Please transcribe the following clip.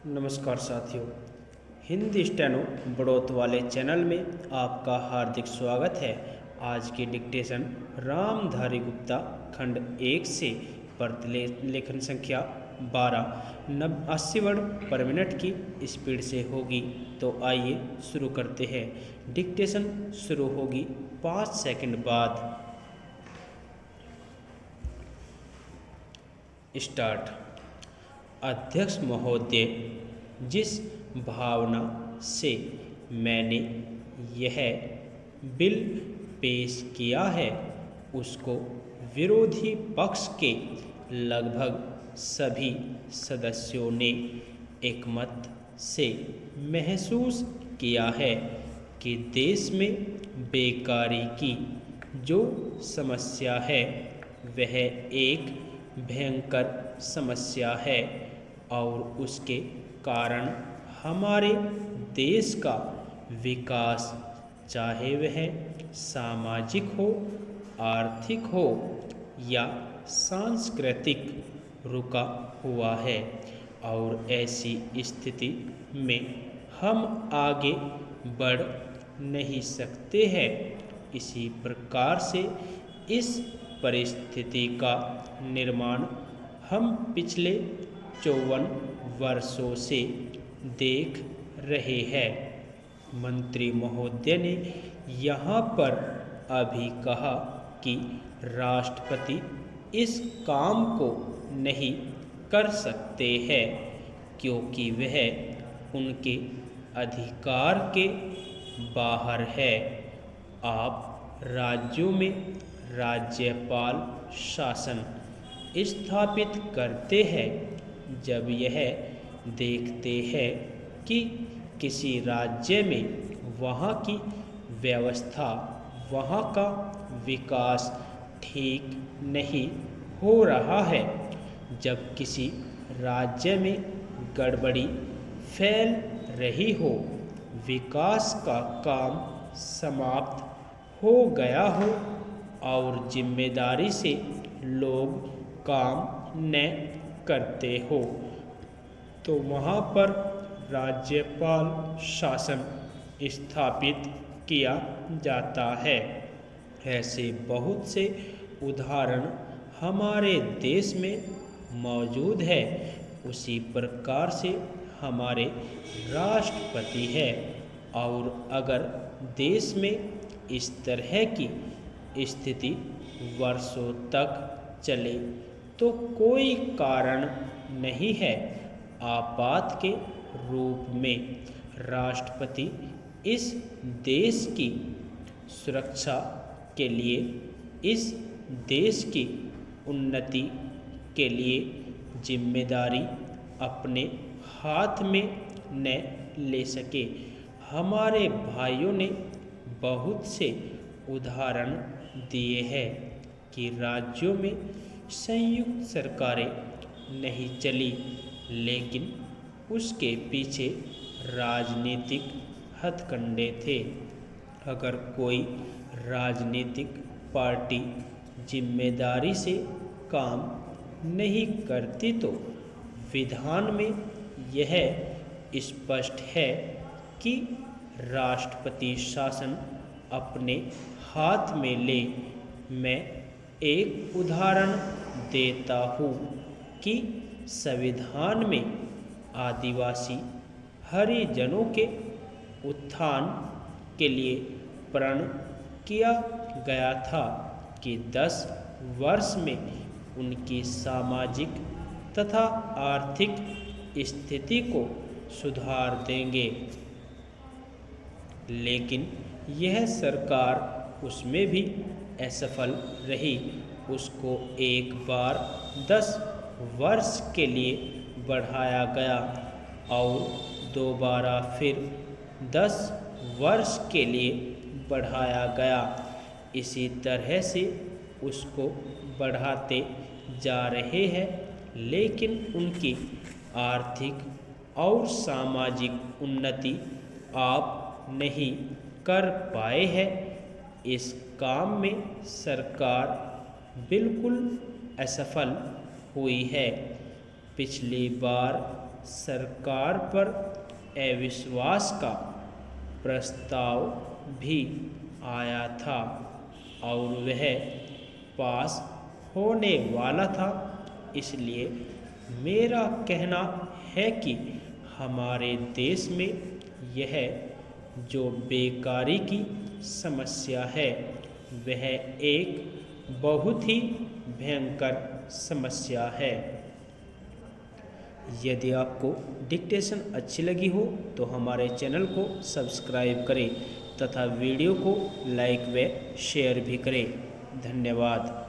नमस्कार साथियों। हिंदी स्टेनो बढ़ोत वाले चैनल में आपका हार्दिक स्वागत है। आज की डिक्टेशन रामधारी गुप्ता खंड 1 से लेखन संख्या 12 80 वर्ड पर मिनट की स्पीड से होगी। तो आइए शुरू करते हैं। डिक्टेशन शुरू होगी 5 सेकंड बाद। स्टार्ट। अध्यक्ष महोदय, जिस भावना से मैंने यह बिल पेश किया है उसको विरोधी पक्ष के लगभग सभी सदस्यों ने एकमत से महसूस किया है कि देश में बेकारी की जो समस्या है वह एक भयंकर समस्या है और उसके कारण हमारे देश का विकास, चाहे वह सामाजिक हो, आर्थिक हो या सांस्कृतिक, रुका हुआ है। और ऐसी स्थिति में हम आगे बढ़ नहीं सकते हैं। इसी प्रकार से इस परिस्थिति का निर्माण हम पिछले 54 वर्षों से देख रहे हैं। मंत्री महोदय ने यहाँ पर अभी कहा कि राष्ट्रपति इस काम को नहीं कर सकते हैं क्योंकि वह उनके अधिकार के बाहर है। आप राज्यों में राज्यपाल शासन स्थापित करते हैं जब यह देखते हैं कि किसी राज्य में वहाँ की व्यवस्था, वहाँ का विकास ठीक नहीं हो रहा है। जब किसी राज्य में गड़बड़ी फैल रही हो, विकास का काम समाप्त हो गया हो और जिम्मेदारी से लोग काम न करते हो, तो वहाँ पर राज्यपाल शासन स्थापित किया जाता है। ऐसे बहुत से उदाहरण हमारे देश में मौजूद है। उसी प्रकार से हमारे राष्ट्रपति है और अगर देश में इस तरह की स्थिति वर्षों तक चले तो कोई कारण नहीं है आपात के रूप में राष्ट्रपति इस देश की सुरक्षा के लिए, इस देश की उन्नति के लिए जिम्मेदारी अपने हाथ में न ले सके। हमारे भाइयों ने बहुत से उदाहरण दिए हैं कि राज्यों में संयुक्त सरकारें नहीं चली, लेकिन उसके पीछे राजनीतिक हथकंडे थे। अगर कोई राजनीतिक पार्टी जिम्मेदारी से काम नहीं करती तो विधान में यह स्पष्ट है कि राष्ट्रपति शासन अपने हाथ में ले। मैं एक उदाहरण देता हूँ कि संविधान में आदिवासी हरिजनों के उत्थान के लिए प्रण किया गया था कि 10 वर्ष में उनकी सामाजिक तथा आर्थिक स्थिति को सुधार देंगे, लेकिन यह सरकार उसमें भी असफल रही। उसको एक बार 10 वर्ष के लिए बढ़ाया गया और दोबारा फिर 10 वर्ष के लिए बढ़ाया गया। इसी तरह से उसको बढ़ाते जा रहे हैं, लेकिन उनकी आर्थिक और सामाजिक उन्नति आप नहीं कर पाए हैं। इस काम में सरकार बिल्कुल असफल हुई है। पिछली बार सरकार पर अविश्वास का प्रस्ताव भी आया था और वह पास होने वाला था। इसलिए मेरा कहना है कि हमारे देश में यह जो बेकारी की समस्या है वह एक बहुत ही भयंकर समस्या है। यदि आपको डिक्टेशन अच्छी लगी हो तो हमारे चैनल को सब्सक्राइब करें तथा वीडियो को लाइक व शेयर भी करें। धन्यवाद।